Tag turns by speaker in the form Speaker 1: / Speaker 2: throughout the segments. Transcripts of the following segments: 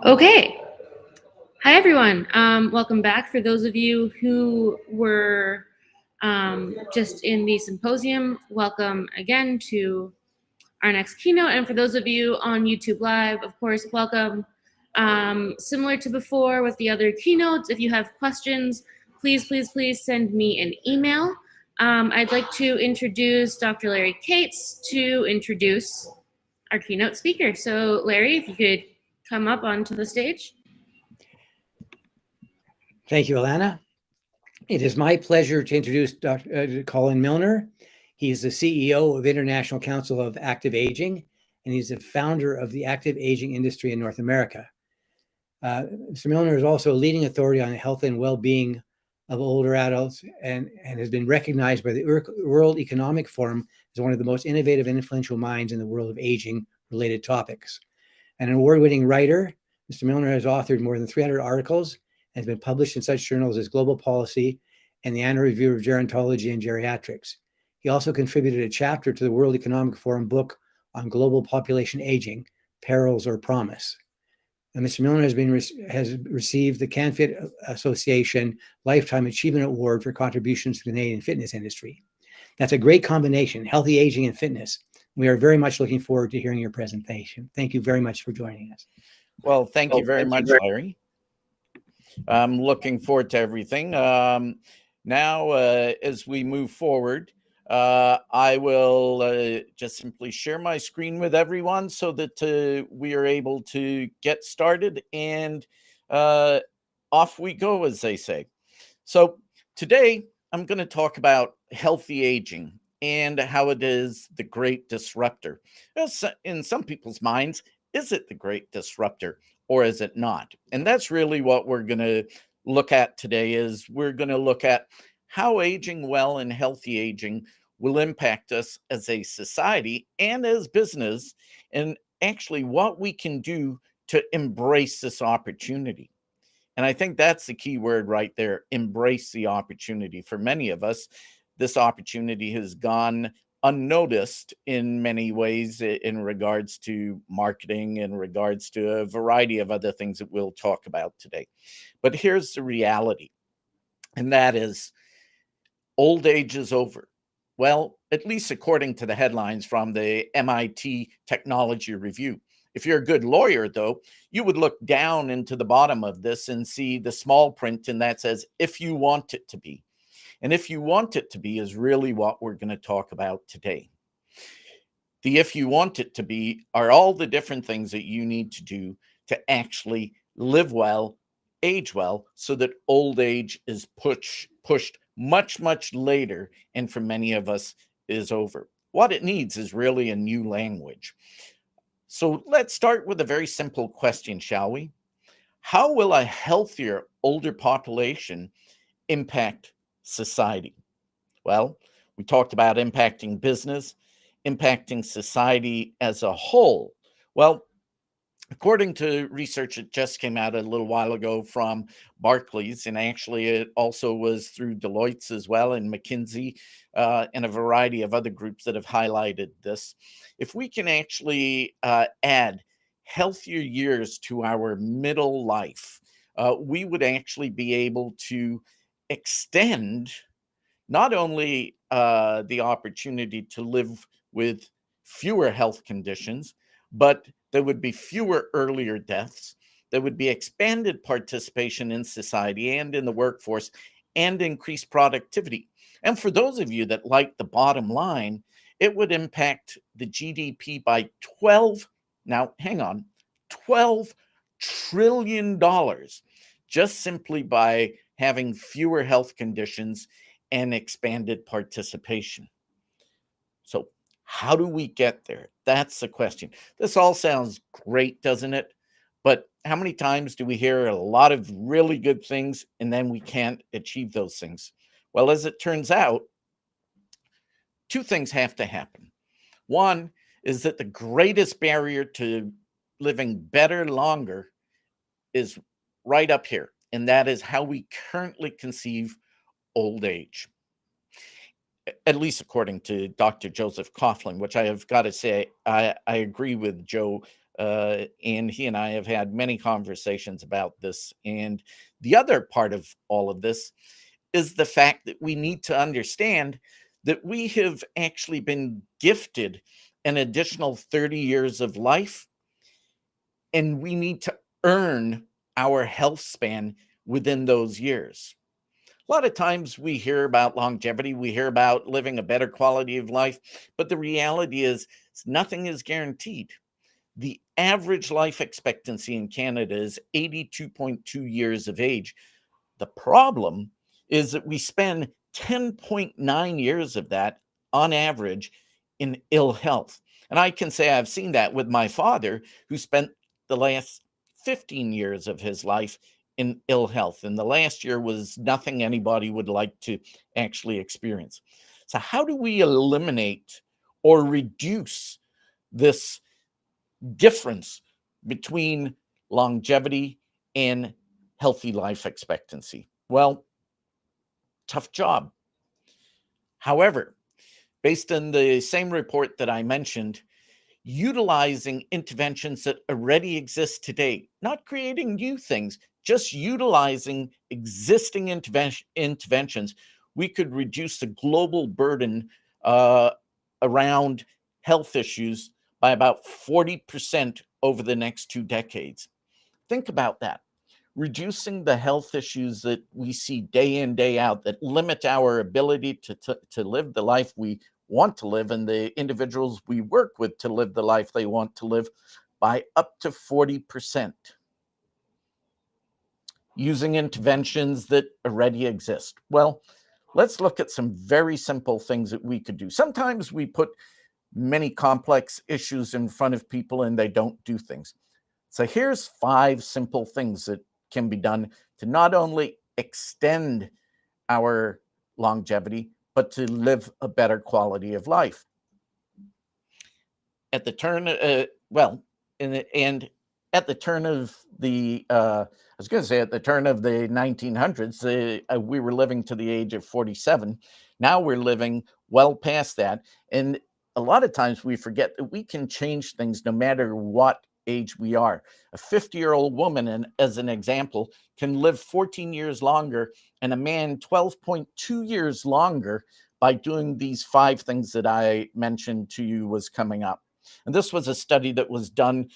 Speaker 1: Okay. Hi, everyone. Welcome back. For those of you who were just in the symposium, welcome again to our next keynote. And for those of you on YouTube Live, of course, welcome. Similar to before with the other keynotes, if you have questions, please send me an email. I'd like to introduce Dr. Larry Cates to introduce our keynote speaker. So Larry, if you could come up onto the stage.
Speaker 2: Thank you, Alana. It is my pleasure to introduce Dr. Colin Milner. He's the CEO of International Council of Active Aging, and he's the founder of the active aging industry in North America. Mr. Milner is also a leading authority on the health and well-being of older adults and has been recognized by the World Economic Forum as one of the most innovative and influential minds in the world of aging-related topics. An award-winning writer, Mr. Milner has authored more than 300 articles and has been published in such journals as Global Policy and the Annual Review of Gerontology and Geriatrics. He also contributed a chapter to the World Economic Forum book on global population aging, Perils or Promise. And Mr. Milner has received the CanFit Association Lifetime Achievement Award for contributions to the Canadian fitness industry. That's a great combination, healthy aging and fitness. We are very much looking forward to hearing your presentation. Thank you very much for joining us.
Speaker 3: Well, thank you very much, Larry. I'm looking forward to everything. Now, as we move forward, I will just simply share my screen with everyone so that we are able to get started, and off we go, as they say. So today, I'm going to talk about healthy aging and how it is the great disruptor. In some people's minds, is it the great disruptor or is it not? And that's really what we're going to look at today. Is we're going to look at how aging well and healthy aging will impact us as a society and as business, and actually what we can do to embrace this opportunity. And I think that's the key word right there, embrace the opportunity. For many of us, this opportunity has gone unnoticed in many ways in regards to marketing, in regards to a variety of other things that we'll talk about today. But here's the reality, and that is old age is over. Well, at least according to the headlines from the MIT Technology Review. If you're a good lawyer, though, you would look down into the bottom of this and see the small print, and that says, if you want it to be. And if you want it to be is really what we're going to talk about today. The if you want it to be are all the different things that you need to do to actually live well, age well, so that old age is pushed much later, and for many of us is over. What it needs is really a new language. So let's start with a very simple question, shall we? How will a healthier older population impact society? Well, we talked about impacting business, impacting society as a whole. Well, according to research that just came out a little while ago from Barclays, and actually it also was through Deloitte's as well, and McKinsey, and a variety of other groups that have highlighted this. If we can actually add healthier years to our middle life, we would actually be able to extend not only the opportunity to live with fewer health conditions, but there would be fewer earlier deaths. There would be expanded participation in society and in the workforce, and increased productivity. And for those of you that like the bottom line, it would impact the GDP by 12, now hang on, $12 trillion, just simply by having fewer health conditions and expanded participation. So how do we get there? That's the question. This all sounds great, doesn't it? But how many times do we hear a lot of really good things and then we can't achieve those things? Well, as it turns out, two things have to happen. One is that the greatest barrier to living better longer is right up here, and that is how we currently conceive old age. At least according to Dr. Joseph Coughlin, which I have got to say, I agree with Joe and he and I have had many conversations about this. And the other part of all of this is the fact that we need to understand that we have actually been gifted an additional 30 years of life, and we need to earn our health span within those years. A lot of times we hear about longevity, we hear about living a better quality of life, but the reality is nothing is guaranteed. The average life expectancy in Canada is 82.2 years of age. The problem is that we spend 10.9 years of that on average in ill health. And I can say I've seen that with my father, who spent the last 15 years of his life in ill health. And the last year was nothing anybody would like to actually experience. So, how do we eliminate or reduce this difference between longevity and healthy life expectancy? Well, tough job. However, based on the same report that I mentioned, utilizing interventions that already exist today, not creating new things, just utilizing existing interventions, we could reduce the global burden around health issues by about 40% over the next 2 decades. Think about that. Reducing the health issues that we see day in, day out that limit our ability to live the life we want to live, and the individuals we work with to live the life they want to live, by up to 40%. Using interventions that already exist. Well, let's look at some very simple things that we could do. Sometimes we put many complex issues in front of people and they don't do things. So here's 5 simple things that can be done to not only extend our longevity, but to live a better quality of life. At the turn, at the turn of the, I was going to say at the turn of the 1900s, we were living to the age of 47. Now we're living well past that. And a lot of times we forget that we can change things no matter what age we are. A 50-year-old woman, and as an example, can live 14 years longer, and a man 12.2 years longer by doing these 5 things that I mentioned to you was coming up. And this was a study that was done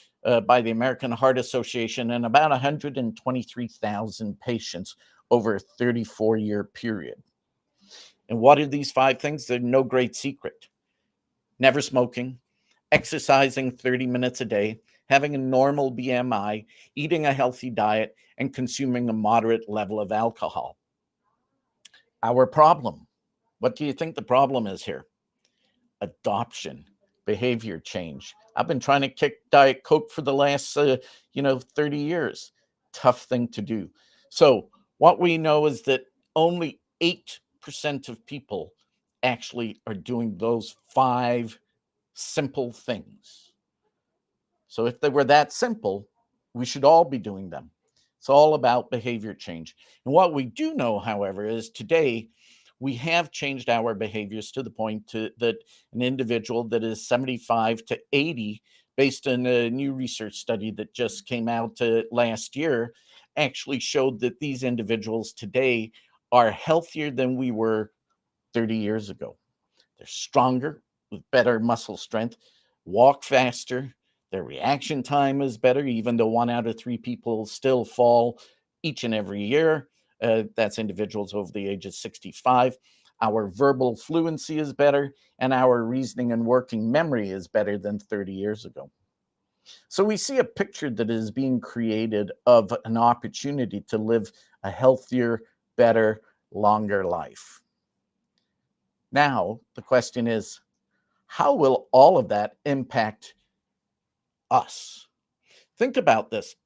Speaker 3: by the American Heart Association in about 123,000 patients over a 34-year period. And what are these 5 things? They're no great secret. Never smoking, exercising 30 minutes a day, having a normal BMI, eating a healthy diet, and consuming a moderate level of alcohol. Our problem. What do you think the problem is here? Adoption, behavior change. I've been trying to kick Diet Coke for the last, 30 years. Tough thing to do. So what we know is that only 8% of people actually are doing those 5 simple things. So if they were that simple, we should all be doing them. It's all about behavior change. And what we do know, however, is today we have changed our behaviors to the point that an individual that is 75 to 80, based on a new research study that just came out last year, actually showed that these individuals today are healthier than we were 30 years ago. They're stronger with better muscle strength, walk faster, their reaction time is better, even though 1 out of 3 people still fall each and every year. That's individuals over the age of 65. Our verbal fluency is better, and our reasoning and working memory is better than 30 years ago. So we see a picture that is being created of an opportunity to live a healthier, better, longer life. Now, the question is, how will all of that impact us? Think about this.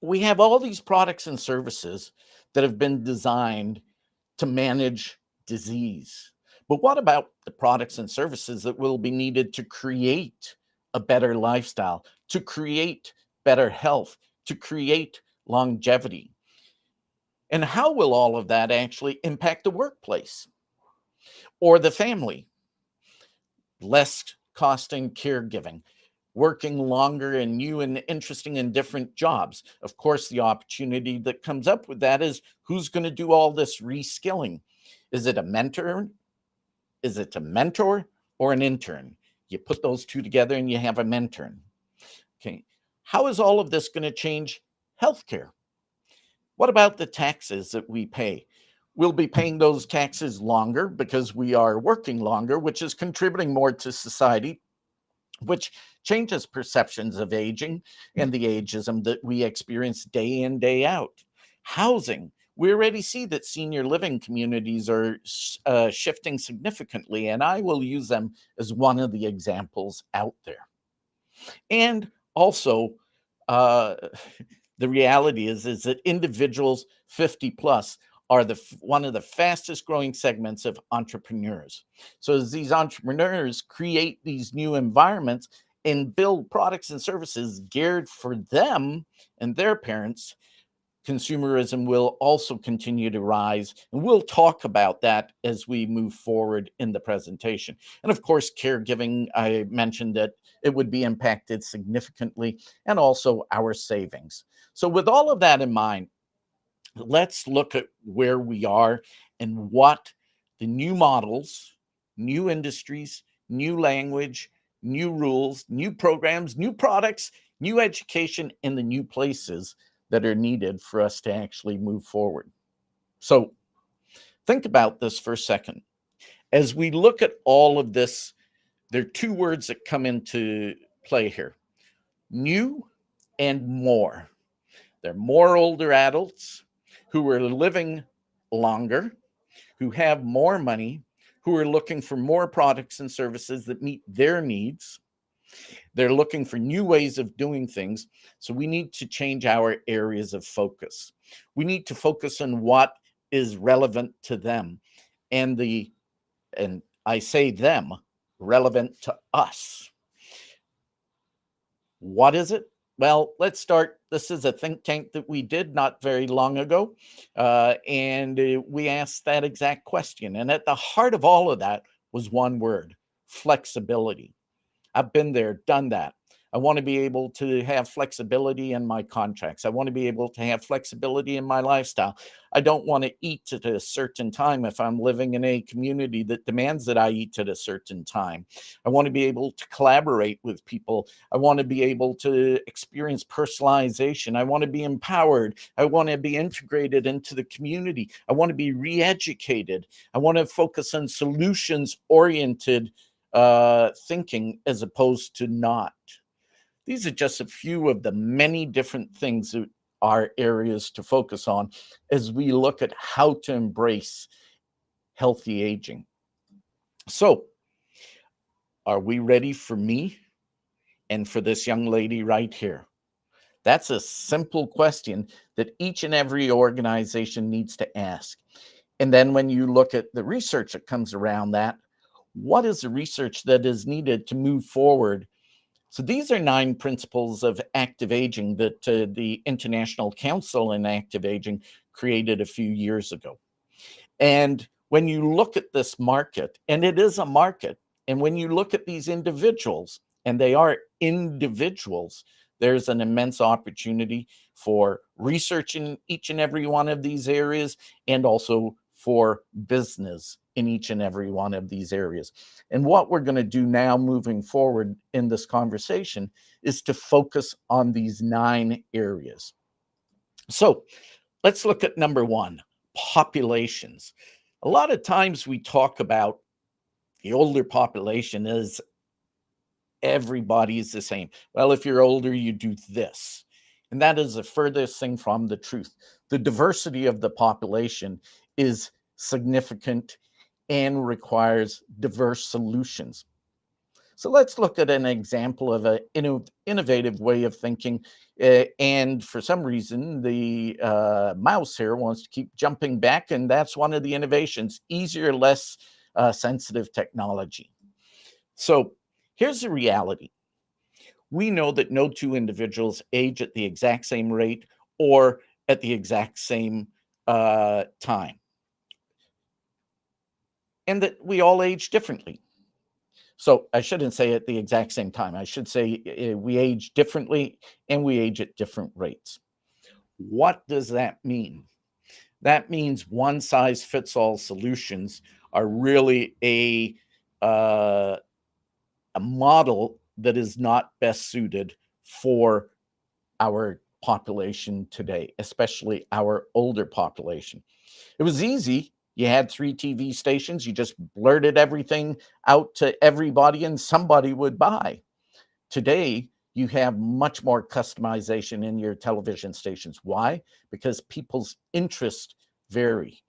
Speaker 3: We have all these products and services that have been designed to manage disease. But what about the products and services that will be needed to create a better lifestyle, to create better health, to create longevity? And how will all of that actually impact the workplace or the family? Less cost in caregiving. working longer in new and interesting and different jobs. Of course, the opportunity that comes up with that is who's going to do all this reskilling? Is it a mentor? Is it a mentor or an intern? You put those two together and you have a mentor. Okay. How is all of this going to change healthcare? What about the taxes that we pay? We'll be paying those taxes longer because we are working longer, which is contributing more to society, which changes perceptions of aging and the ageism that we experience day in, day out. Housing. We already see that senior living communities are shifting significantly, and I will use them as one of the examples out there. And also, the reality is that individuals 50 plus are one of the fastest growing segments of entrepreneurs. So as these entrepreneurs create these new environments and build products and services geared for them and their parents, consumerism will also continue to rise. And we'll talk about that as we move forward in the presentation. And of course, caregiving, I mentioned that it would be impacted significantly, and also our savings. So with all of that in mind, let's look at where we are and what the new models, new industries, new language, new rules, new programs, new products, new education, and the new places that are needed for us to actually move forward. So think about this for a second. As we look at all of this, there are two words that come into play here: new and more. There are more older adults who are living longer, who have more money, who are looking for more products and services that meet their needs. They're looking for new ways of doing things. So we need to change our areas of focus. We need to focus on what is relevant to them, and I say them, relevant to us. What is it? Well, let's start. This is a think tank that we did not very long ago, and we asked that exact question. And at the heart of all of that was one word: flexibility. I've been there, done that. I want to be able to have flexibility in my contracts. I want to be able to have flexibility in my lifestyle. I don't want to eat at a certain time if I'm living in a community that demands that I eat at a certain time. I want to be able to collaborate with people. I want to be able to experience personalization. I want to be empowered. I want to be integrated into the community. I want to be re-educated. I want to focus on solutions-oriented thinking as opposed to not. These are just a few of the many different things that are areas to focus on as we look at how to embrace healthy aging. So, are we ready for me and for this young lady right here? That's a simple question that each and every organization needs to ask. And then when you look at the research that comes around that, what is the research that is needed to move forward? So these are 9 principles of active aging that the International Council in Active Aging created a few years ago. And when you look at this market, and it is a market, and when you look at these individuals, and they are individuals, there's an immense opportunity for research in each and every one of these areas, and also for business in each and every one of these areas. And what we're going to do now moving forward in this conversation is to focus on these 9 areas. So let's look at number 1, populations. A lot of times we talk about the older population as everybody is the same. Well, if you're older, you do this. And that is the furthest thing from the truth. The diversity of the population is significant and requires diverse solutions. So let's look at an example of an innovative way of thinking. And for some reason, the mouse here wants to keep jumping back, and that's one of the innovations: easier, less sensitive technology. So here's the reality. We know that no two individuals age at the exact same rate or at the exact same time, and that we all age differently. So I shouldn't say at the exact same time. I should say we age differently and we age at different rates. What does that mean? That means one size fits all solutions are really a model that is not best suited for our population today, especially our older population. It was easy. You had 3 TV stations, you just blurted everything out to everybody and somebody would buy. Today, you have much more customization in your television stations. Why? Because people's interests vary.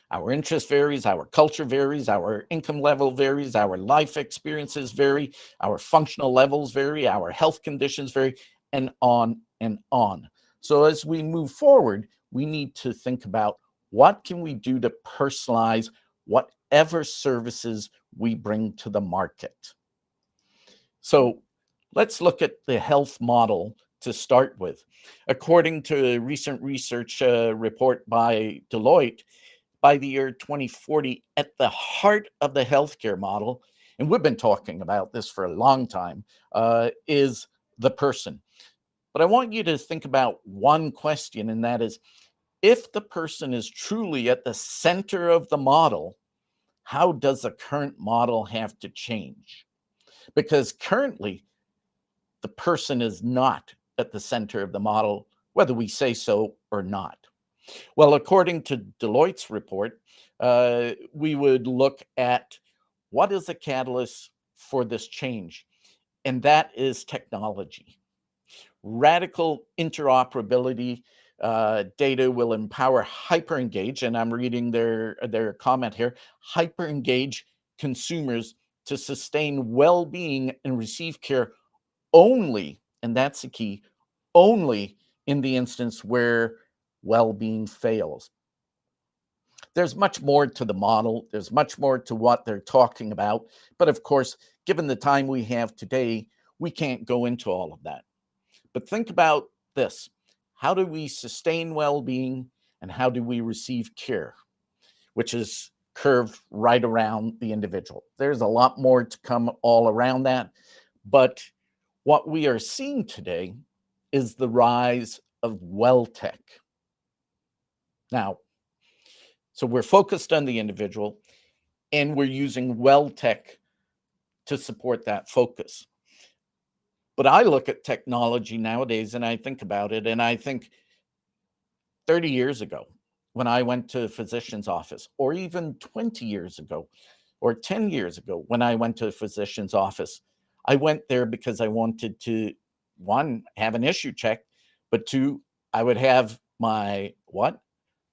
Speaker 3: Our interest varies, our culture varies, our income level varies, our life experiences vary, our functional levels vary, our health conditions vary, and on and on. So as we move forward, we need to think about what can we do to personalize whatever services we bring to the market. So let's look at the health model to start with. According to a recent research report by Deloitte, by the year 2040, at the heart of the healthcare model, and we've been talking about this for a long time, is the person. But I want you to think about one question, and that is, if the person is truly at the center of the model, how does the current model have to change? Because currently, the person is not at the center of the model, whether we say so or not. Well, according to Deloitte's report, we would look at what is the catalyst for this change, and that is technology. Radical interoperability data will empower hyper-engaged, and I'm reading their comment here, hyper-engaged consumers to sustain well-being and receive care only, and that's the key, only in the instance where well-being fails. There's much more to the model. There's much more to what they're talking about. But of course, given the time we have today, we can't go into all of that. But think about this. How do we sustain well-being and how do we receive care, which is curved right around the individual? There's a lot more to come all around that. But what we are seeing today is the rise of well tech. Now, so we're focused on the individual and we're using well tech to support that focus. But I look at technology nowadays and I think about it and I think 30 years ago when I went to a physician's office, or even 20 years ago, or 10 years ago when I went to a physician's office, I went there because I wanted to, one, have an issue checked, but two, I would have my what?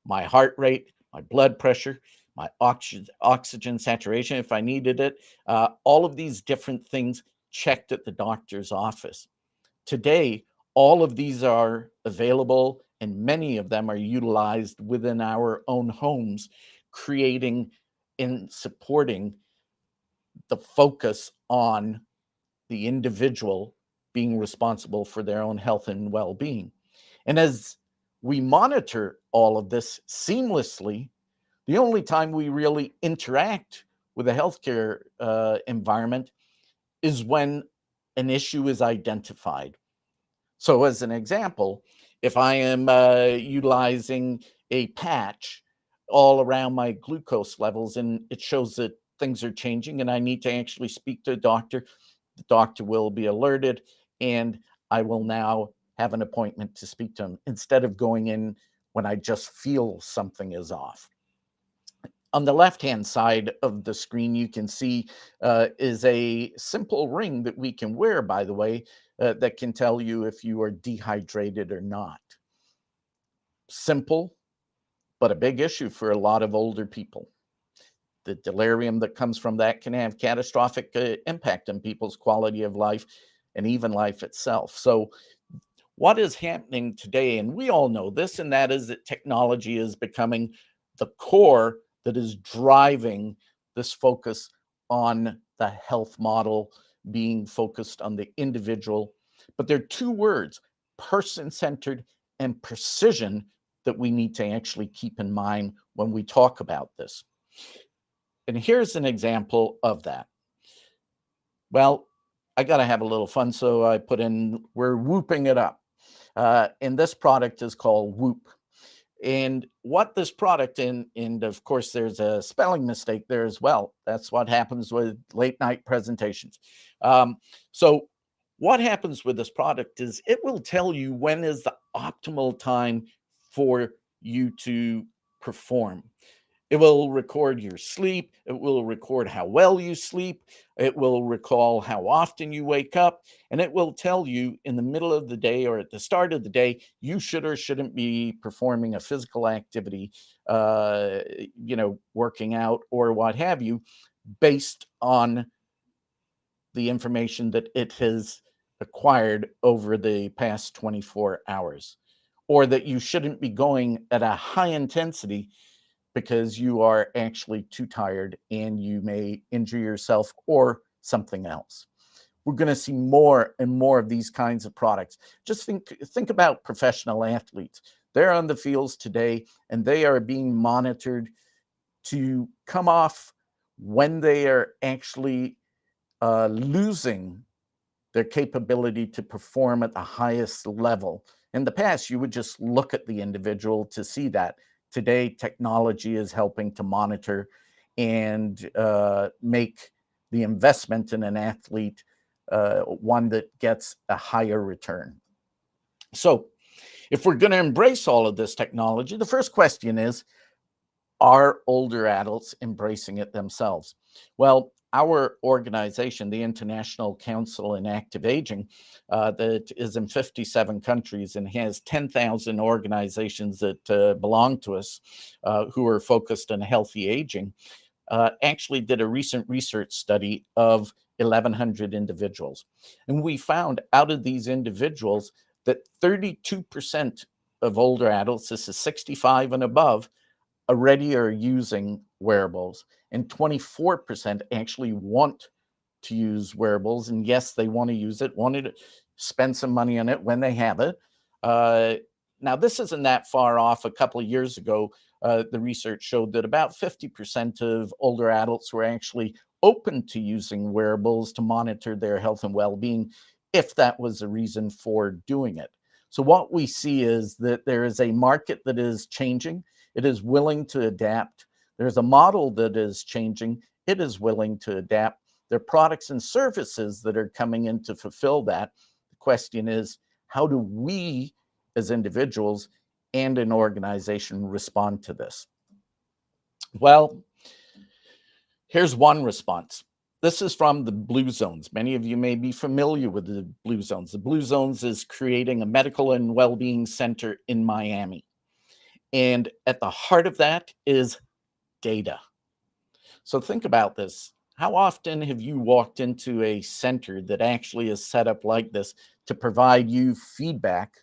Speaker 3: My heart rate, my blood pressure, my oxygen saturation if I needed it, all of these different things checked at the doctor's office. Today, all of these are available and many of them are utilized within our own homes, creating and supporting the focus on the individual being responsible for their own health and well-being. And as we monitor all of this seamlessly, the only time we really interact with a healthcare environment is when an issue is identified. So as an example, if I am utilizing a patch all around my glucose levels and it shows that things are changing and I need to actually speak to a doctor, the doctor will be alerted and I will now have an appointment to speak to him instead of going in when I just feel something is off. On the left-hand side of the screen, you can see is a simple ring that we can wear, by the way, that can tell you if you are dehydrated or not. Simple, but a big issue for a lot of older people. The delirium that comes from that can have catastrophic impact on people's quality of life and even life itself. So what is happening today, and we all know this, and that is that technology is becoming the core that is driving this focus on the health model being focused on the individual. But there are two words, person-centered and precision, that we need to actually keep in mind when we talk about this. And here's an example of that. Well, I got to have a little fun, so I put in, we're whooping it up. And this product is called Whoop. And what this product, and of course, there's a spelling mistake there as well. That's what happens with late night presentations. So what happens with this product is it will tell you when is the optimal time for you to perform. It will record your sleep. It will record how well you sleep. It will recall how often you wake up. And it will tell you in the middle of the day or at the start of the day, you should or shouldn't be performing a physical activity, working out or what have you, based on the information that it has acquired over the past 24 hours. Or that you shouldn't be going at a high intensity because you are actually too tired and you may injure yourself or something else. We're going to see more and more of these kinds of products. Just think about professional athletes. They're on the fields today and they are being monitored to come off when they are actually losing their capability to perform at the highest level. In the past, you would just look at the individual to see that. Today, technology is helping to monitor and make the investment in an athlete one that gets a higher return. So if we're going to embrace all of this technology, the first question is, are older adults embracing it themselves? Well, our organization, the International Council in Active Aging, that is in 57 countries and has 10,000 organizations that belong to us who are focused on healthy aging, actually did a recent research study of 1,100 individuals. And we found out of these individuals that 32% of older adults, this is 65 and above, already are using wearables, and 24% actually want to use wearables. And yes, they want to use it, want to spend some money on it when they have it. Now, this isn't that far off. A couple of years ago, the research showed that about 50% of older adults were actually open to using wearables to monitor their health and well-being, if that was a reason for doing it. So what we see is that there is a market that is changing. It is willing to adapt. There's a model that is changing. It is willing to adapt. There are products and services that are coming in to fulfill that. The question is, how do we as individuals and an organization respond to this? Well, here's one response. This is from the Blue Zones. Many of you may be familiar with the Blue Zones. The Blue Zones is creating a medical and well-being center in Miami. And at the heart of that is data. So think about this. How often have you walked into a center that actually is set up like this to provide you feedback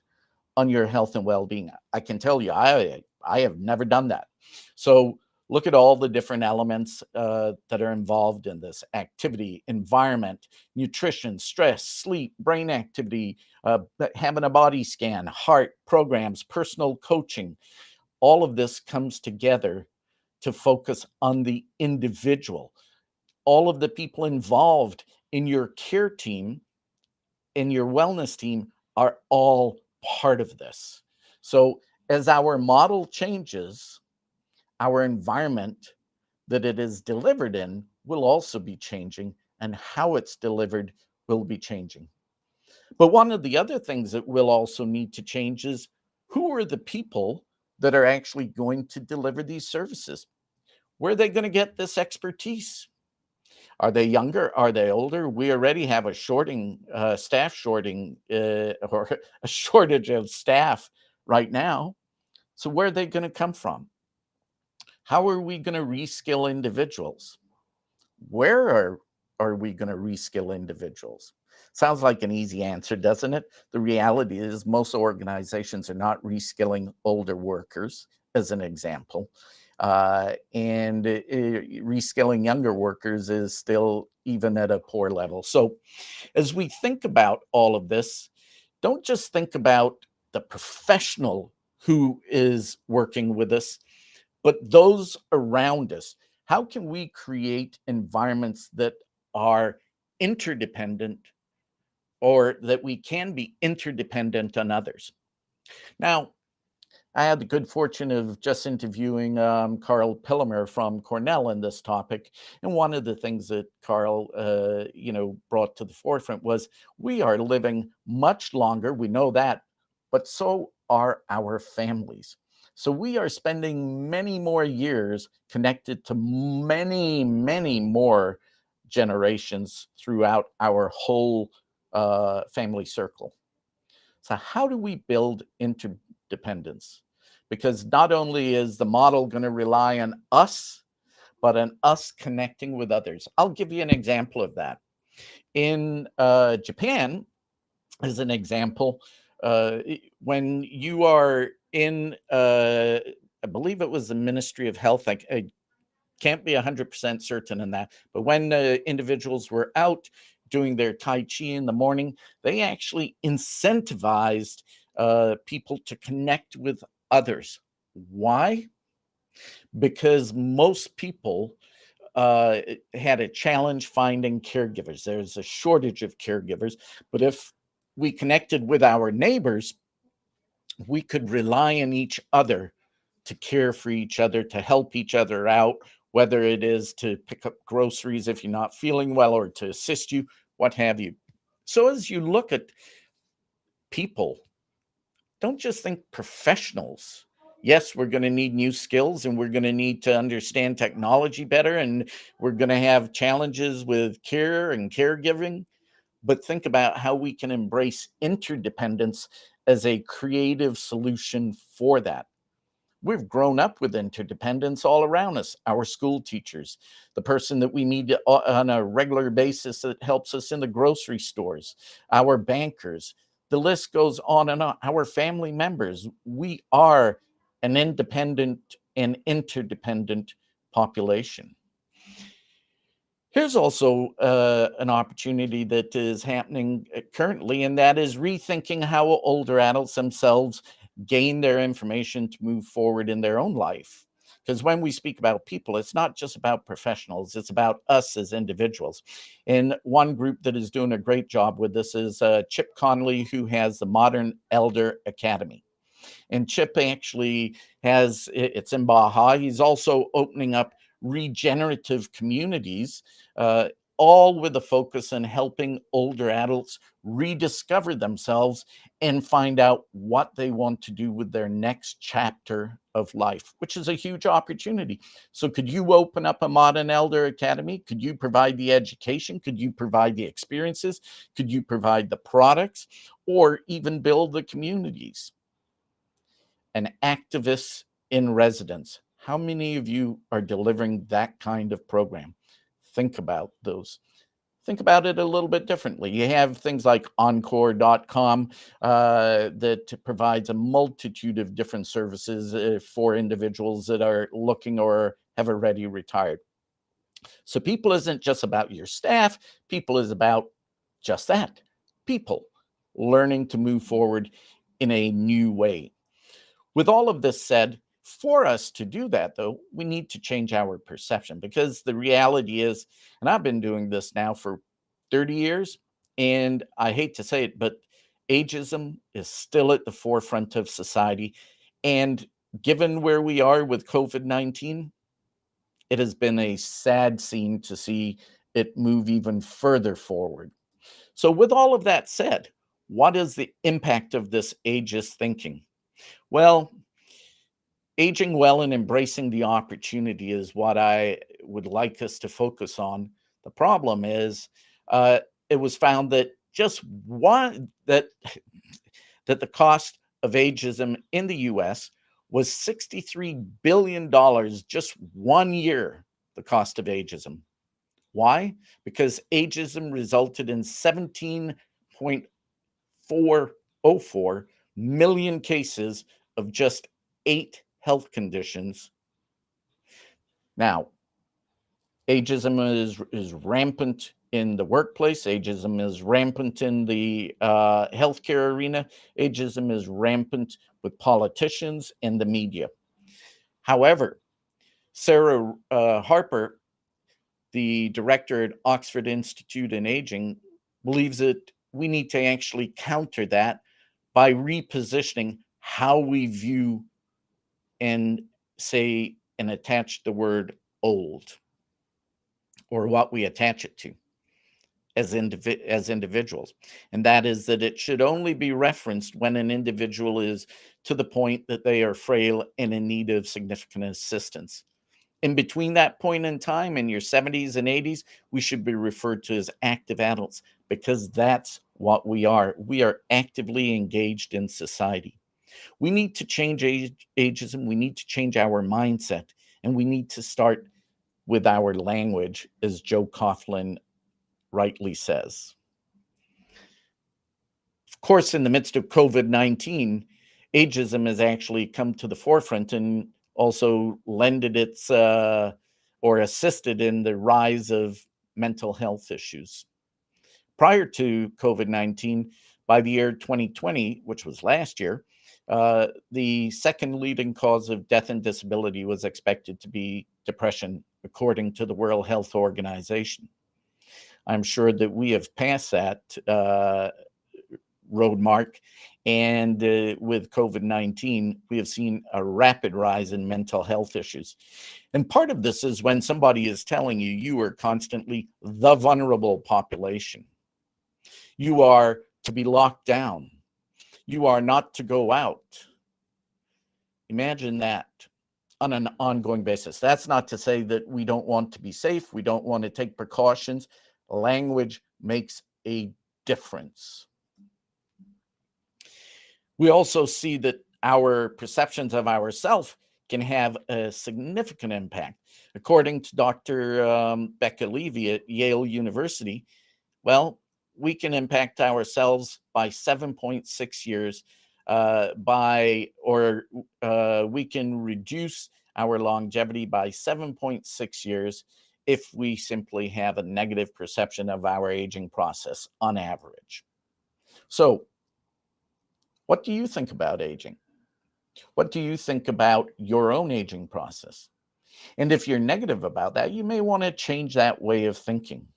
Speaker 3: on your health and well-being? I can tell you, I have never done that. So look at all the different elements that are involved in this: activity, environment, nutrition, stress, sleep, brain activity, having a body scan, heart programs, personal coaching. All of this comes together to focus on the individual. All of the people involved in your care team, in your wellness team, are all part of this. So as our model changes, our environment that it is delivered in will also be changing, and how it's delivered will be changing. But one of the other things that will also need to change is, who are the people that are actually going to deliver these services? Where are they going to get this expertise? Are they younger? Are they older? We already have a staff shorting, or a shortage of staff right now. So where are they going to come from? How are we going to reskill individuals? Where are we going to reskill individuals? Sounds like an easy answer, doesn't it? The reality is most organizations are not reskilling older workers, as an example. And reskilling younger workers is still even at a poor level. So as we think about all of this, don't just think about the professional who is working with us, but those around us. How can we create environments that are interdependent, or that we can be interdependent on others. Now, I had the good fortune of just interviewing Carl Pillemer from Cornell on this topic, and one of the things that Carl, brought to the forefront was we are living much longer. We know that, but so are our families. So we are spending many more years connected to many, many more generations throughout our whole family circle. So how do we build interdependence? Because not only is the model going to rely on us, but on us connecting with others. I'll give you an example of that. In Japan, as an example, when you are in, I believe it was the Ministry of Health, I can't be 100% certain in that, but when individuals were out doing their Tai Chi in the morning, they actually incentivized people to connect with others. Why? Because most people had a challenge finding caregivers. There's a shortage of caregivers, but if we connected with our neighbors, we could rely on each other to care for each other, to help each other out, whether it is to pick up groceries if you're not feeling well or to assist you, what have you. So as you look at people, don't just think professionals. Yes, we're going to need new skills and we're going to need to understand technology better and we're going to have challenges with care and caregiving, but think about how we can embrace interdependence as a creative solution for that. We've grown up with interdependence all around us. Our school teachers, the person that we meet on a regular basis that helps us in the grocery stores, our bankers, the list goes on and on. Our family members, we are an independent and interdependent population. Here's also an opportunity that is happening currently, and that is rethinking how older adults themselves gain their information to move forward in their own life. Because when we speak about people, it's not just about professionals, it's about us as individuals. And one group that is doing a great job with this is Chip Conley, who has the Modern Elder Academy. And Chip actually has, it's in Baja. He's also opening up regenerative communities, all with a focus on helping older adults rediscover themselves and find out what they want to do with their next chapter of life, which is a huge opportunity. So could you open up a Modern Elder Academy? Could you provide the education? Could you provide the experiences? Could you provide the products or even build the communities? An activist in residence. How many of you are delivering that kind of program? Think about those. Think about it a little bit differently. You have things like encore.com that provides a multitude of different services for individuals that are looking or have already retired. So people isn't just about your staff. People is about just that. People learning to move forward in a new way. With all of this said, for us to do that, though, we need to change our perception because the reality is, and I've been doing this now for 30 years, and I hate to say it, but ageism is still at the forefront of society. And given where we are with COVID-19, it has been a sad scene to see it move even further forward. So, with all of that said, what is the impact of this ageist thinking? Well, aging well and embracing the opportunity is what I would like us to focus on. The problem is, it was found that just one that the cost of ageism in the U.S. was $63 billion just 1 year. The cost of ageism. Why? Because ageism resulted in 17.404 million cases of just 8 health conditions. Now, ageism is rampant in the workplace. Ageism is rampant in the healthcare arena. Ageism is rampant with politicians and the media. However, Sarah Harper the director at Oxford Institute in Aging, believes that we need to actually counter that by repositioning how we view and say and attach the word old, or what we attach it to as individuals. And that is that it should only be referenced when an individual is to the point that they are frail and in need of significant assistance. In between that point in time, in your 70s and 80s, we should be referred to as active adults, because that's what we are. We are actively engaged in society. We need to change ageism. We need to change our mindset, and we need to start with our language, as Joe Coughlin rightly says. Of course, in the midst of COVID-19, ageism has actually come to the forefront and also lended its or assisted in the rise of mental health issues. Prior to COVID-19, by the year 2020, which was last year, the second leading cause of death and disability was expected to be depression, according to the World Health Organization. I'm sure that we have passed that road mark, and with COVID-19, we have seen a rapid rise in mental health issues. And part of this is when somebody is telling you, you are constantly the vulnerable population. You are to be locked down. You are not to go out. Imagine that on an ongoing basis. That's not to say that we don't want to be safe. We don't want to take precautions. Language makes a difference. We also see that our perceptions of ourselves can have a significant impact. According to Dr. Becca Levy at Yale University, well, we can impact ourselves by 7.6 years we can reduce our longevity by 7.6 years if we simply have a negative perception of our aging process on average. So, what do you think about aging? What do you think about your own aging process? And if you're negative about that, you may want to change that way of thinking.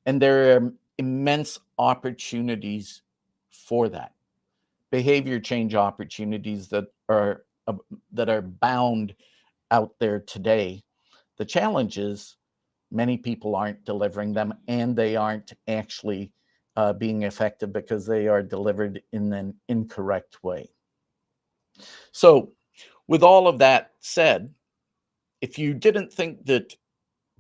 Speaker 3: And there are immense opportunities for that. Behavior change opportunities that are bound out there today. The challenge is many people aren't delivering them, and they aren't actually being effective because they are delivered in an incorrect way. So, with all of that said, if you didn't think that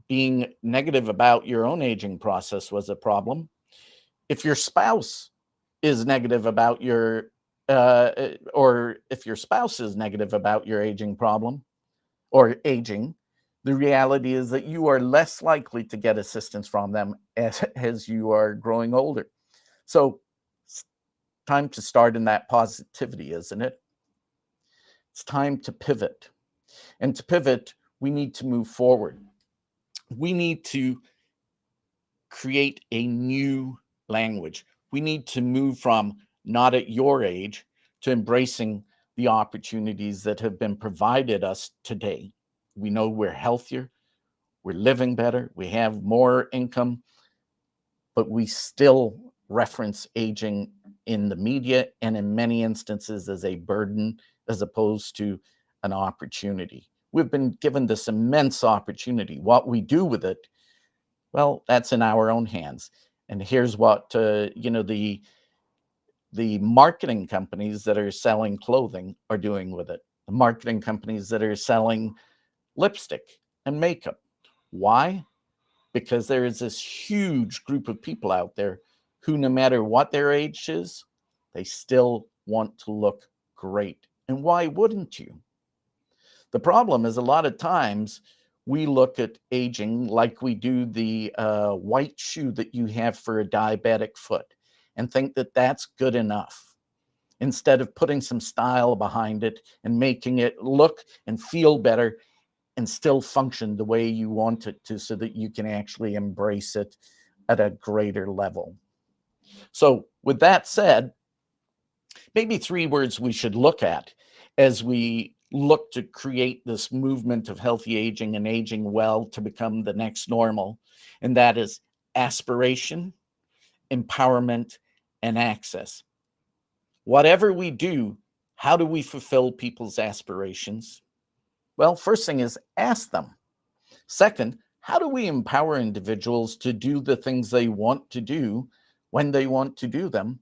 Speaker 3: being negative about your own aging process was a problem, if your spouse is negative about your or if your spouse is negative about your aging problem or aging, the reality is that you are less likely to get assistance from them as you are growing older. So it's time to start in that positivity, isn't it? It's time to pivot. And to pivot, we need to move forward. We need to create a new language. We need to move from not at your age to embracing the opportunities that have been provided us today. We know we're healthier, we're living better, we have more income, but we still reference aging in the media and in many instances as a burden as opposed to an opportunity. We've been given this immense opportunity. What we do with it, well, that's in our own hands. And here's what the marketing companies that are selling clothing are doing with it. The marketing companies that are selling lipstick and makeup. Why? Because there is this huge group of people out there who, no matter what their age is, they still want to look great. And why wouldn't you? The problem is a lot of times we look at aging like we do the white shoe that you have for a diabetic foot and think that that's good enough, instead of putting some style behind it and making it look and feel better and still function the way you want it to, so that you can actually embrace it at a greater level. So with that said, maybe 3 words we should look at as we look to create this movement of healthy aging and aging well to become the next normal. And that is aspiration, empowerment, and access. Whatever we do, how do we fulfill people's aspirations? Well, first thing is ask them. Second, how do we empower individuals to do the things they want to do when they want to do them?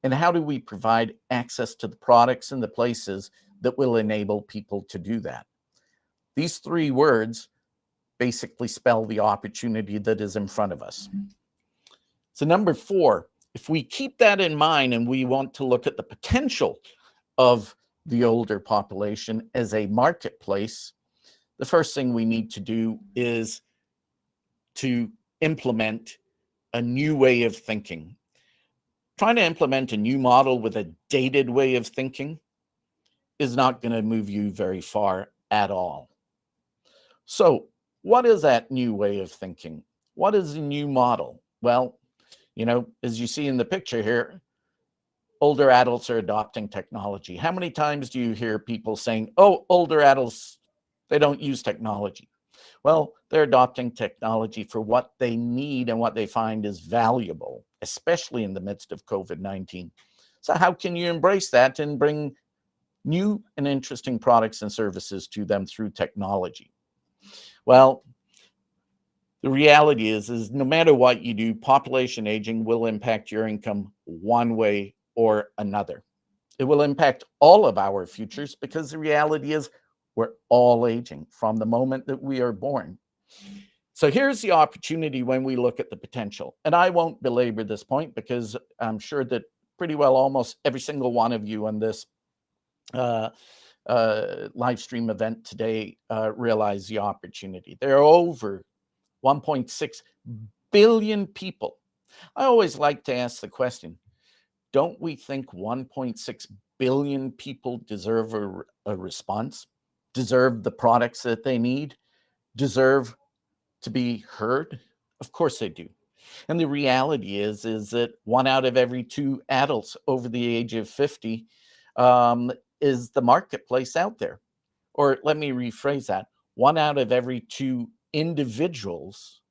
Speaker 3: And how do we provide access to the products and the places that will enable people to do that? These three words basically spell the opportunity that is in front of us. So number 4, if we keep that in mind and we want to look at the potential of the older population as a marketplace, the first thing we need to do is to implement a new way of thinking. Trying to implement a new model with a dated way of thinking is not going to move you very far at all. So, what is that new way of thinking? What is a new model? Well, as you see in the picture here, older adults are adopting technology. How many times do you hear people saying, oh, older adults, they don't use technology? Well, they're adopting technology for what they need and what they find is valuable, especially in the midst of COVID-19. So how can you embrace that and bring new and interesting products and services to them through technology? Well, the reality is no matter what you do, population aging will impact your income one way or another. It will impact all of our futures because the reality is we're all aging from the moment that we are born. So here's the opportunity when we look at the potential. And I won't belabor this point because I'm sure that pretty well almost every single one of you on this live stream event today realize the opportunity. There are over 1.6 billion people. I always like to ask the question, don't we think 1.6 billion people deserve a response, deserve the products that they need, deserve to be heard? Of course they do. And the reality is that 1 out of every 2 adults over the age of 50 is the marketplace out there. Or let me rephrase that. 1 out of every 2 individuals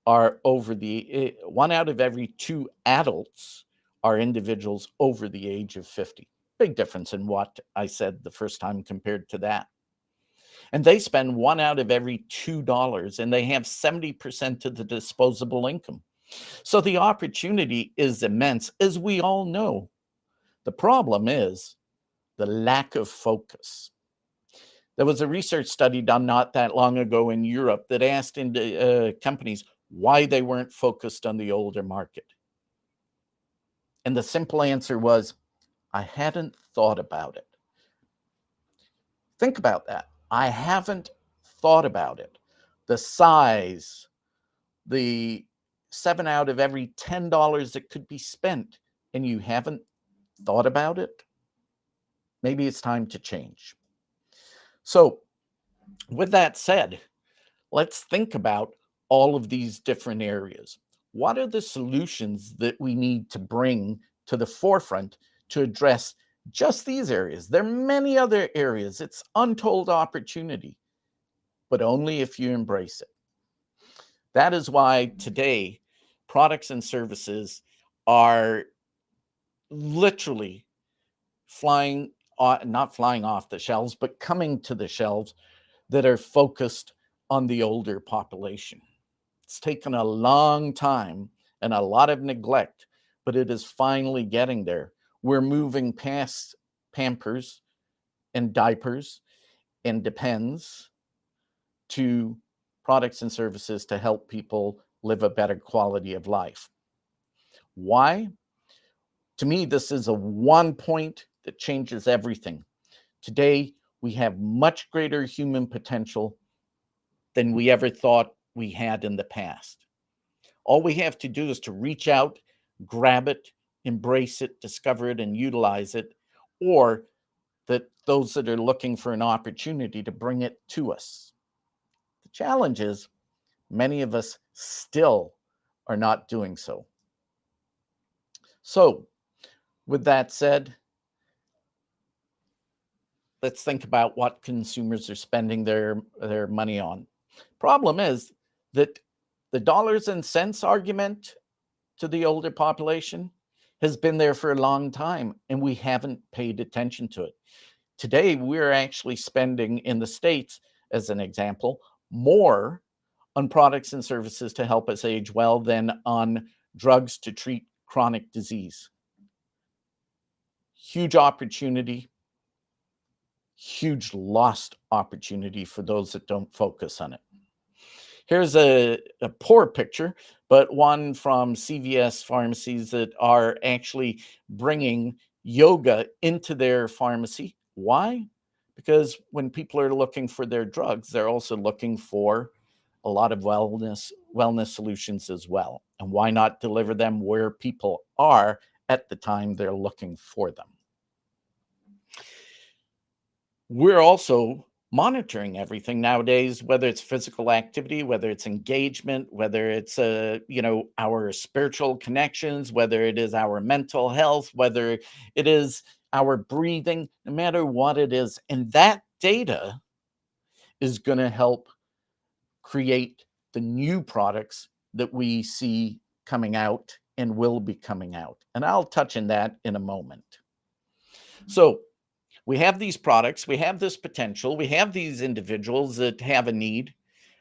Speaker 3: are 1 out of every 2 adults are individuals over the age of 50. Big difference in what I said the first time compared to that. And they spend 1 out of every $2 and they have 70% of the disposable income. So the opportunity is immense, as we all know. The problem is the lack of focus. There was a research study done not that long ago in Europe that asked companies why they weren't focused on the older market. And the simple answer was, I hadn't thought about it. Think about that. I haven't thought about it. The size, the 7 out of every $10 that could be spent, and you haven't thought about it. Maybe it's time to change. So with that said, let's think about all of these different areas. What are the solutions that we need to bring to the forefront to address just these areas? There are many other areas. It's untold opportunity, but only if you embrace it. That is why today products and services are literally not flying off the shelves, but coming to the shelves that are focused on the older population. It's taken a long time and a lot of neglect, but it is finally getting there. We're moving past Pampers and diapers and Depends to products and services to help people live a better quality of life. Why? To me, this is a one point that changes everything. Today, we have much greater human potential than we ever thought we had in the past. All we have to do is to reach out, grab it, embrace it, discover it, and utilize it, or that those that are looking for an opportunity to bring it to us. The challenge is many of us still are not doing so. So, with that said, let's think about what consumers are spending their money on. Problem is that the dollars and cents argument to the older population has been there for a long time, and we haven't paid attention to it. Today, we're actually spending in the States, as an example, more on products and services to help us age well than on drugs to treat chronic disease. Huge opportunity, huge lost opportunity for those that don't focus on it. Here's a poor picture, but one from CVS pharmacies that are actually bringing yoga into their pharmacy. Why? Because when people are looking for their drugs, they're also looking for a lot of wellness solutions as well. And why not deliver them where people are at the time they're looking for them? We're also monitoring everything nowadays, whether it's physical activity, whether it's engagement, whether it's our spiritual connections, whether it is our mental health, whether it is our breathing, no matter what it is. And that data is going to help create the new products that we see coming out and will be coming out. And I'll touch on that in a moment. So we have these products, we have this potential, we have these individuals that have a need.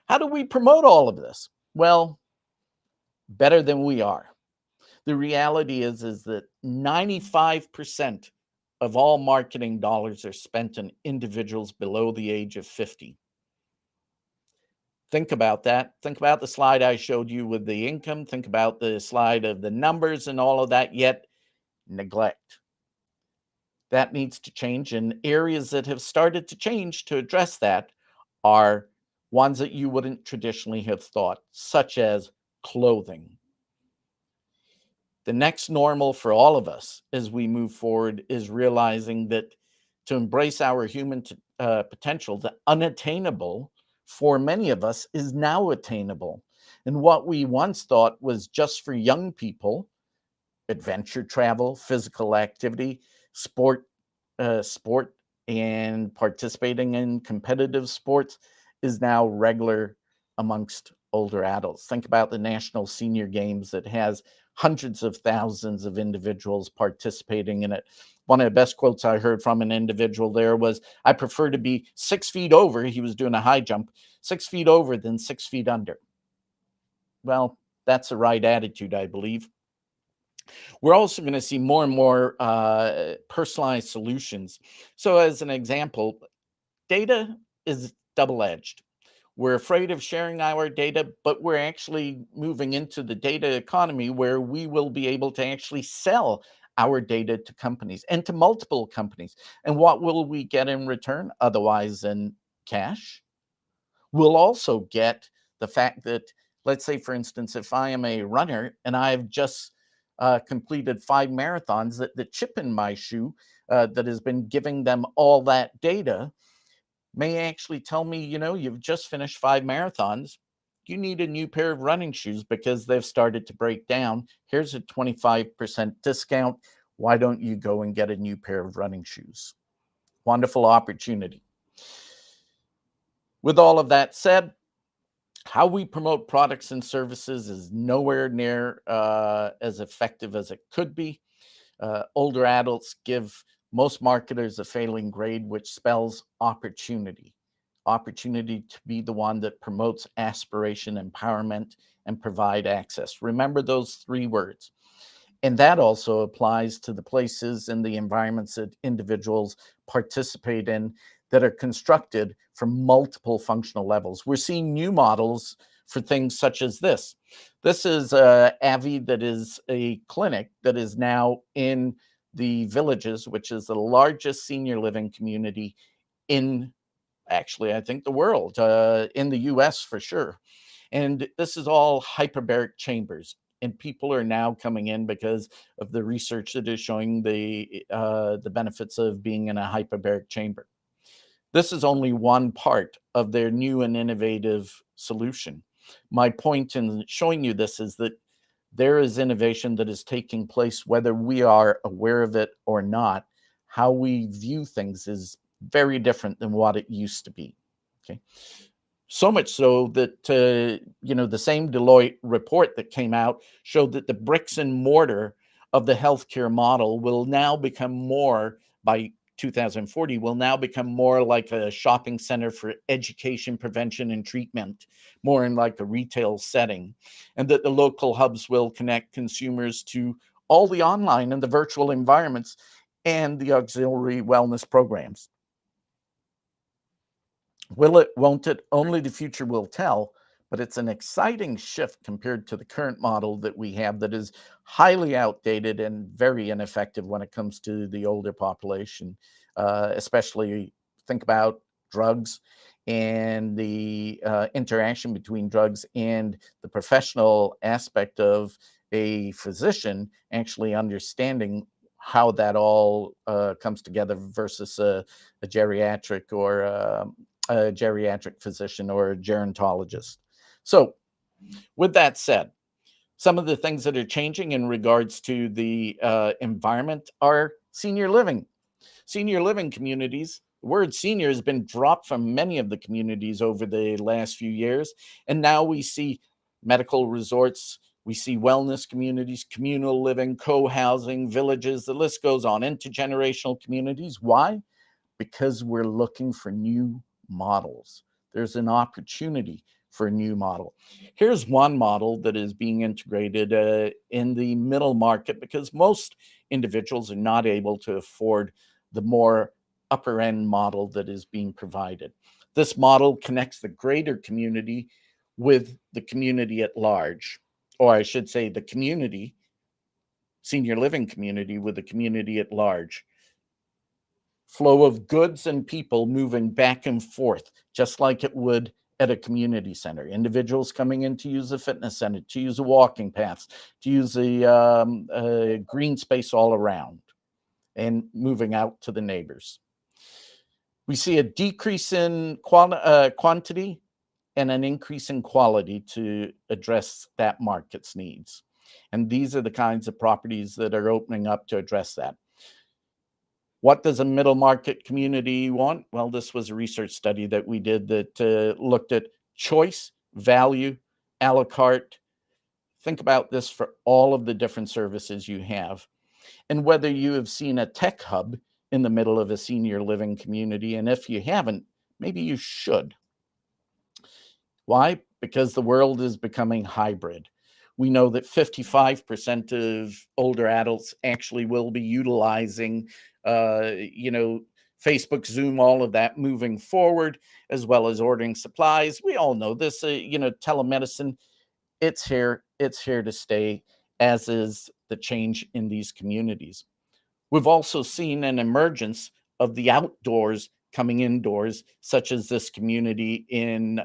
Speaker 3: How do we promote all of this? Well, better than we are. The reality is that 95% of all marketing dollars are spent on individuals below the age of 50. Think about that. Think about the slide I showed you with the income. Think about the slide of the numbers and all of that, yet neglect. That needs to change, and areas that have started to change to address that are ones that you wouldn't traditionally have thought, such as clothing. The next normal for all of us as we move forward is realizing that to embrace our human potential, the unattainable for many of us is now attainable. And what we once thought was just for young people, adventure travel, physical activity, sport and participating in competitive sports is now regular amongst older adults. Think about the National Senior Games that has hundreds of thousands of individuals participating in it. One of the best quotes I heard from an individual there was, "I prefer to be 6 feet over," he was doing a high jump, 6 feet over than 6 feet under. Well, that's the right attitude, I believe. We're also going to see more and more personalized solutions. So as an example, data is double-edged. We're afraid of sharing our data, but we're actually moving into the data economy where we will be able to actually sell our data to companies and to multiple companies. And what will we get in return otherwise than cash? We'll also get the fact that, let's say, for instance, if I am a runner and I've just completed 5 marathons, that the chip in my shoe that has been giving them all that data may actually tell me, you've just finished 5 marathons. You need a new pair of running shoes because they've started to break down. Here's a 25% discount. Why don't you go and get a new pair of running shoes? Wonderful opportunity. With all of that said, how we promote products and services is nowhere near as effective as it could be. Older adults give most marketers a failing grade, which spells opportunity. Opportunity to be the one that promotes aspiration, empowerment, and provide access. Remember those 3 words. And that also applies to the places and the environments that individuals participate in that are constructed from multiple functional levels. We're seeing new models for things such as this. This is Avi, that is a clinic that is now in the Villages, which is the largest senior living community in, actually, I think the world, in the US for sure. And this is all hyperbaric chambers. And people are now coming in because of the research that is showing the benefits of being in a hyperbaric chamber. This is only one part of their new and innovative solution. My point in showing you this is that there is innovation that is taking place, whether we are aware of it or not. How we view things is very different than what it used to be. Okay. So much so that, the same Deloitte report that came out showed that the bricks and mortar of the healthcare model will now become more, by 2040, will now become more like a shopping center for education, prevention, and treatment, more in like a retail setting, and that the local hubs will connect consumers to all the online and the virtual environments and the auxiliary wellness programs. Will it, won't it? Only the future will tell, but it's an exciting shift compared to the current model that we have that is highly outdated and very ineffective when it comes to the older population, especially think about drugs and the interaction between drugs and the professional aspect of a physician actually understanding how that all comes together versus a geriatric or a geriatric physician or a gerontologist. So with that said, some of the things that are changing in regards to the environment are senior living. Senior living communities, the word senior has been dropped from many of the communities over the last few years. And now we see medical resorts, we see wellness communities, communal living, co-housing, villages, the list goes on, intergenerational communities. Why? Because we're looking for new models. There's an opportunity for a new model. Here's one model that is being integrated in the middle market because most individuals are not able to afford the more upper end model that is being provided. This model connects the greater community with the community at large, or I should say the community, senior living community, with the community at large. Flow of goods and people moving back and forth, just like it would at a community center. Individuals coming in to use a fitness center, to use a walking path, to use a green space all around, and moving out to the neighbors. We see a decrease in quantity and an increase in quality to address that market's needs. And these are the kinds of properties that are opening up to address that. What does a middle market community want? Well, this was a research study that we did that looked at choice, value, a la carte. Think about this for all of the different services you have, and whether you have seen a tech hub in the middle of a senior living community. And if you haven't, maybe you should. Why? Because the world is becoming hybrid. We know that 55% of older adults actually will be utilizing, Facebook, Zoom, all of that moving forward, as well as ordering supplies. We all know this, telemedicine, it's here to stay, as is the change in these communities. We've also seen an emergence of the outdoors coming indoors, such as this community in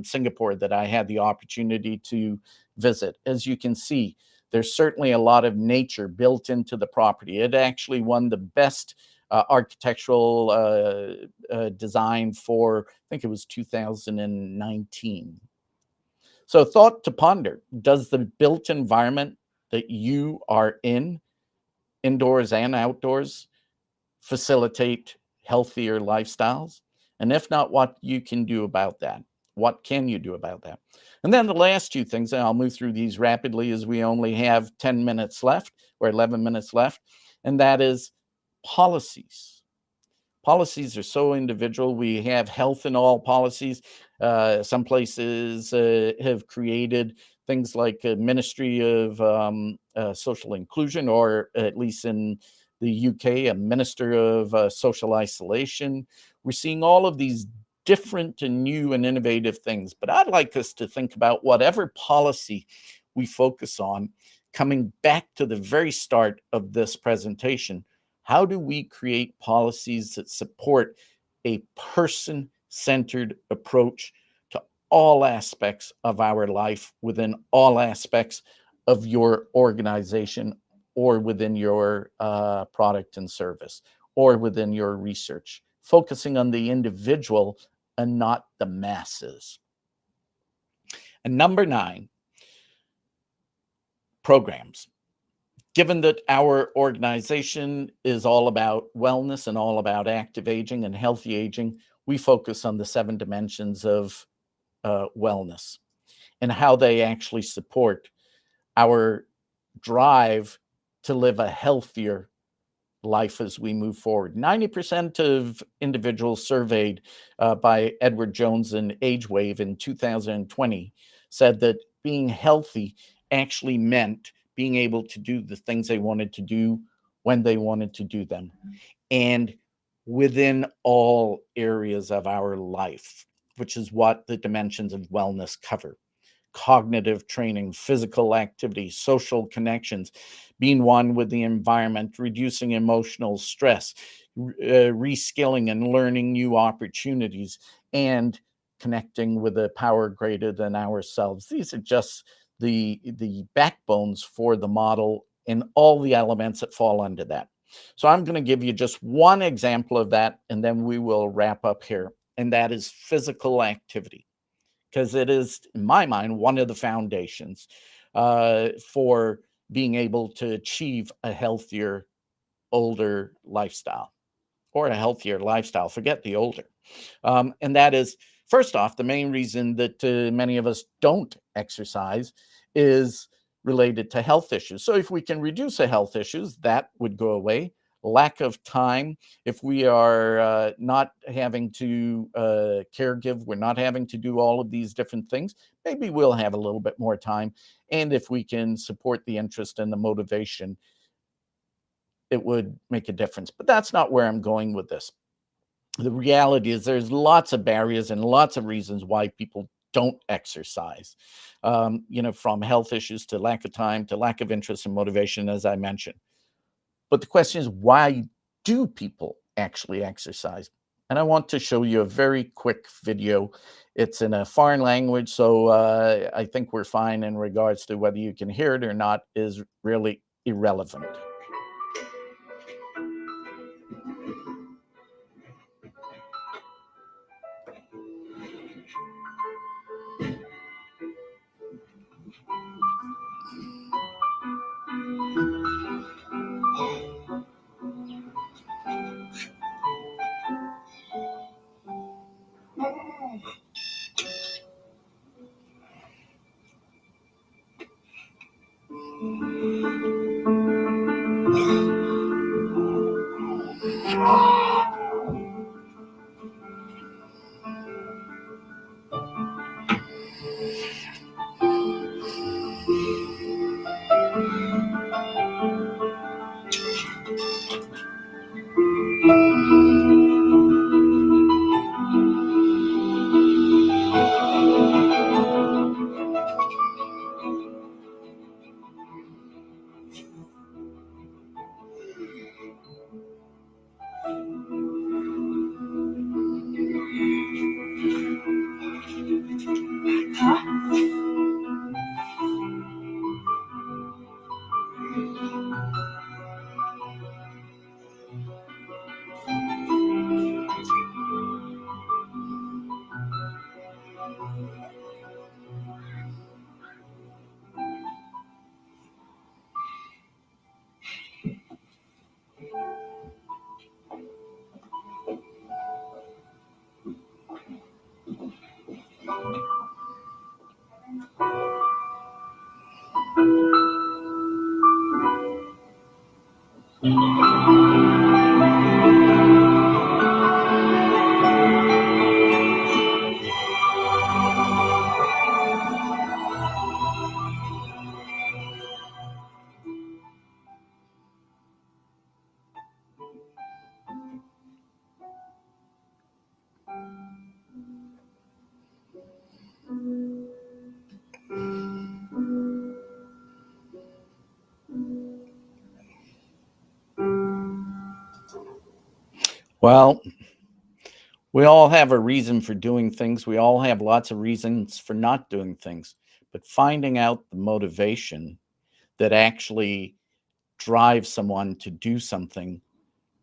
Speaker 3: Singapore that I had the opportunity to visit. As you can see, there's certainly a lot of nature built into the property. It actually won the best architectural design for, I think it was 2019. So thought to ponder, does the built environment that you are in, indoors and outdoors, facilitate healthier lifestyles? And if not, what you can do about that? What can you do about that? And then the last two things, and I'll move through these rapidly as we only have 10 minutes left or 11 minutes left, and that is policies. Policies are so individual. We have health in all policies. Some places have created things like a Ministry of Social Inclusion, or at least in the UK, a Minister of Social Isolation. We're seeing all of these different and new and innovative things. But I'd like us to think about whatever policy we focus on, coming back to the very start of this presentation. How do we create policies that support a person-centered approach to all aspects of our life, within all aspects of your organization, or within your product and service, or within your research, focusing on the individual and not the masses? And number 9, programs. Given that our organization is all about wellness and all about active aging and healthy aging, we focus on the 7 dimensions of wellness and how they actually support our drive to live a healthier life as we move forward. 90% of individuals surveyed by Edward Jones and AgeWave in 2020 said that being healthy actually meant being able to do the things they wanted to do when they wanted to do them, and within all areas of our life, which is what the dimensions of wellness cover. Cognitive training, physical activity, social connections, being one with the environment, reducing emotional stress, reskilling and learning new opportunities, and connecting with a power greater than ourselves. These are just the backbones for the model and all the elements that fall under that. So I'm going to give you just one example of that, and then we will wrap up here, and that is physical activity, because it is, in my mind, one of the foundations for being able to achieve a healthier, older lifestyle, or a healthier lifestyle. Forget the older. And that is, first off, the main reason that many of us don't exercise is related to health issues. So if we can reduce the health issues, that would go away. Lack of time. If we are not having to caregive, we're not having to do all of these different things, maybe we'll have a little bit more time. And if we can support the interest and the motivation, it would make a difference. But that's not where I'm going with this. The reality is there's lots of barriers and lots of reasons why people don't exercise, from health issues to lack of time to lack of interest and motivation, as I mentioned. But the question is, why do people actually exercise? And I want to show you a very quick video. It's in a foreign language, so I think we're fine in regards to whether you can hear it or not is really irrelevant. Well, we all have a reason for doing things. We all have lots of reasons for not doing things. But finding out the motivation that actually drives someone to do something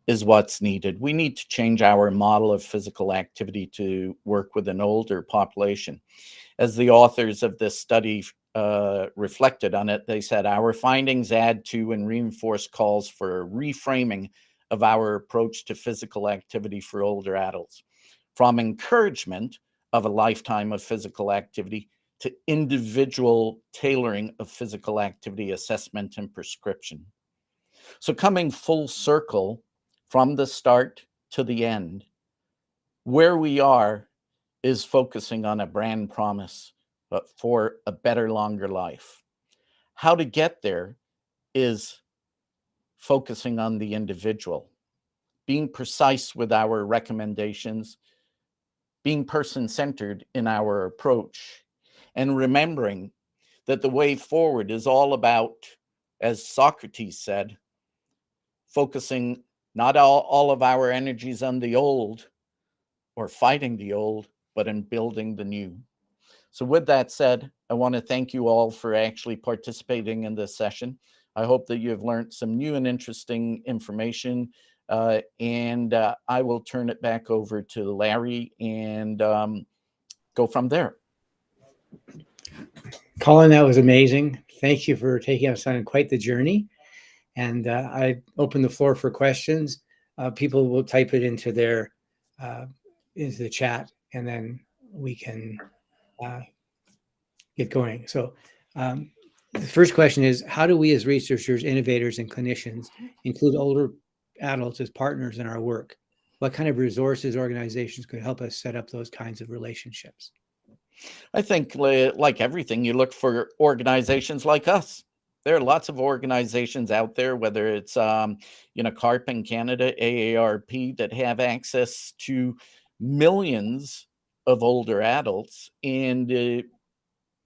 Speaker 3: is what's needed. We need to change our model of physical activity to work with an older population. As the authors of this study reflected on it. They said, our findings add to and reinforce calls for a reframing of our approach to physical activity for older adults, from encouragement of a lifetime of physical activity to individual tailoring of physical activity assessment and prescription. So coming full circle from the start to the end, where we are is focusing on a brand promise for a better, longer life. How to get there is focusing on the individual, being precise with our recommendations, being person-centered in our approach, and remembering that the way forward is all about, as Socrates said, focusing not all of our energies on the old or fighting the old, but in building the new. So with that said, I want to thank you all for actually participating in this session. I hope that you have learned some new and interesting information, and I will turn it back over to Larry and go from there.
Speaker 2: Colin, that was amazing. Thank you for taking us on quite the journey. And I open the floor for questions. People will type it into the chat, and then we can get going. So the first question is, how do we as researchers, innovators, and clinicians include older adults as partners in our work? What kind of resources, organizations could help us set up those kinds of relationships?
Speaker 3: I think, like everything, you look for organizations like us. There are lots of organizations out there, whether it's CARP in Canada, AARP, that have access to millions of older adults and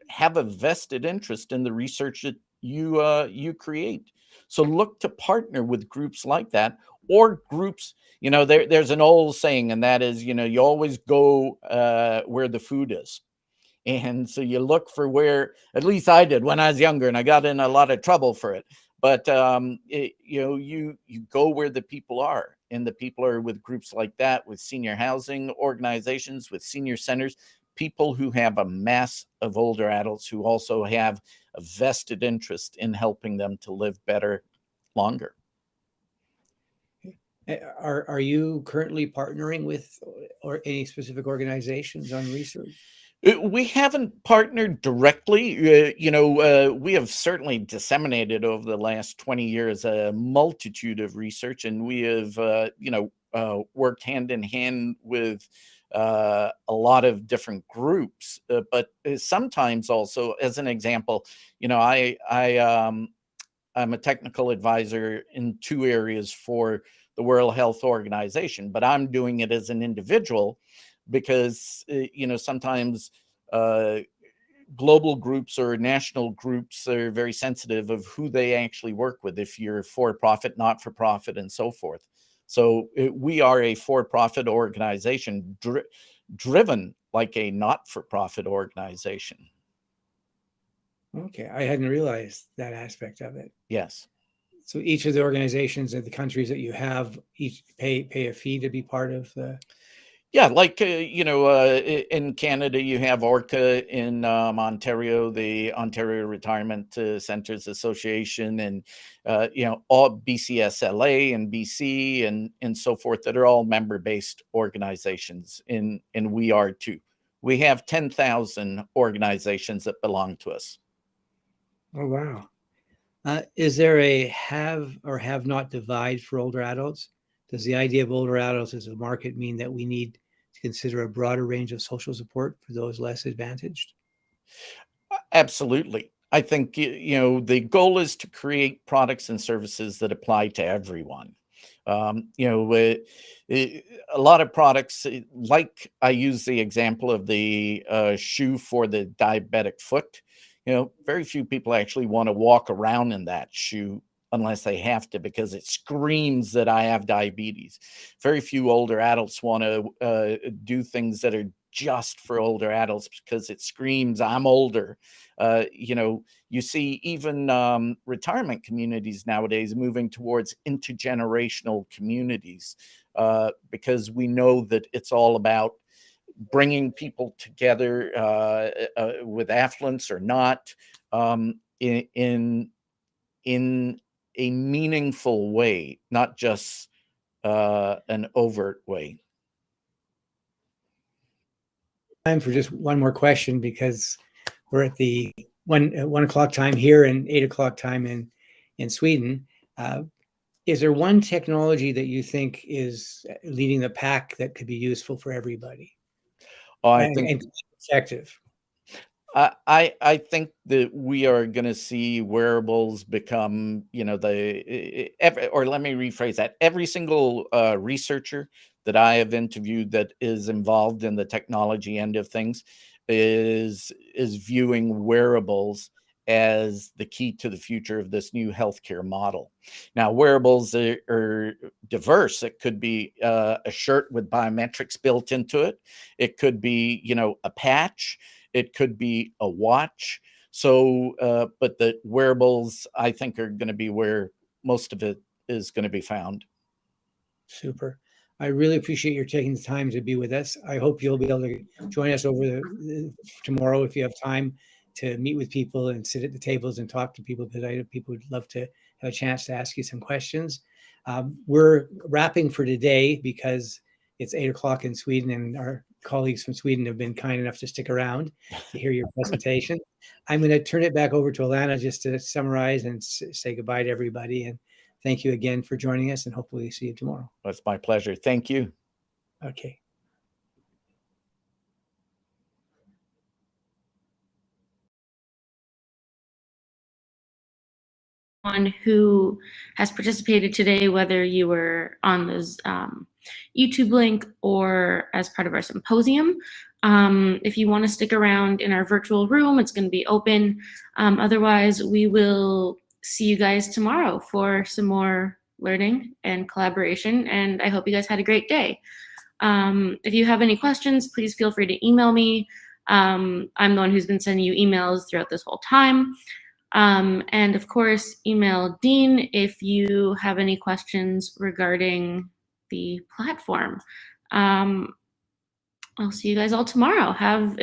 Speaker 3: have a vested interest in the research that you create. So look to partner with groups like that, or groups. There's an old saying, and that is, you always go where the food is. And so you look for where, at least I did when I was younger, and I got in a lot of trouble for it. But you go where the people are, and the people are with groups like that, with senior housing organizations, with senior centers, people who have a mass of older adults who also have a vested interest in helping them to live better, longer.
Speaker 2: Are you currently partnering with or any specific organizations on research?
Speaker 3: We haven't partnered directly. We have certainly disseminated over the last 20 years a multitude of research, and we have, worked hand in hand with a lot of different groups. But sometimes also, as an example, I'm a technical advisor in 2 areas for the World Health Organization, but I'm doing it as an individual because, sometimes global groups or national groups are very sensitive of who they actually work with, if you're for-profit, not-for-profit, and so forth. So we are a for-profit organization driven like a not-for-profit organization.
Speaker 2: Okay, I hadn't realized that aspect of it.
Speaker 3: Yes.
Speaker 2: So each of the organizations and the countries that you have each pay a fee to be part of the.
Speaker 3: Yeah, like, in Canada, you have ORCA. In Ontario, the Ontario Retirement Centers Association, and, all BCSLA and BC and so forth, that are all member-based organizations, and we are too. We have 10,000 organizations that belong to us.
Speaker 2: Oh, wow. Is there a have or have not divide for older adults? Does the idea of older adults as a market mean that we need to consider a broader range of social support for those less advantaged?
Speaker 3: Absolutely. I think, the goal is to create products and services that apply to everyone. A lot of products, like I use the example of the shoe for the diabetic foot. Very few people actually want to walk around in that shoe unless they have to, because it screams that I have diabetes. Very few older adults want to do things that are just for older adults because it screams I'm older. You see even retirement communities nowadays moving towards intergenerational communities, because we know that it's all about bringing people together with affluence or not, in a meaningful way, not just an overt way.
Speaker 2: Time for just one more question, because we're at the 1 o'clock time here and 8 o'clock time in Sweden. Is there one technology that you think is leading the pack that could be useful for everybody?
Speaker 3: I
Speaker 2: and,
Speaker 3: think
Speaker 2: and effective?
Speaker 3: I think that we are going to see wearables become, or let me rephrase that. Every single researcher that I have interviewed that is involved in the technology end of things is viewing wearables as the key to the future of this new healthcare model. Now, wearables are diverse. It could be a shirt with biometrics built into it. It could be, a patch. It could be a watch. So, but the wearables, I think, are going to be where most of it is going to be found.
Speaker 2: Super. I really appreciate your taking the time to be with us. I hope you'll be able to join us over tomorrow if you have time to meet with people and sit at the tables and talk to people, because I know people would love to have a chance to ask you some questions. We're wrapping for today because it's 8 o'clock in Sweden, and our colleagues from Sweden have been kind enough to stick around to hear your presentation. I'm going to turn it back over to Alana just to summarize and say goodbye to everybody. And thank you again for joining us, and hopefully see you tomorrow.
Speaker 3: It's my pleasure. Thank you.
Speaker 2: Okay.
Speaker 1: Who has participated today, whether you were on this YouTube link or as part of our symposium. If you want to stick around in our virtual room, it's going to be open. Otherwise, we will see you guys tomorrow for some more learning and collaboration, and I hope you guys had a great day. If you have any questions, please feel free to email me. I'm the one who's been sending you emails throughout this whole time. And of course, email Dean if you have any questions regarding the platform. I'll see you guys all tomorrow. Have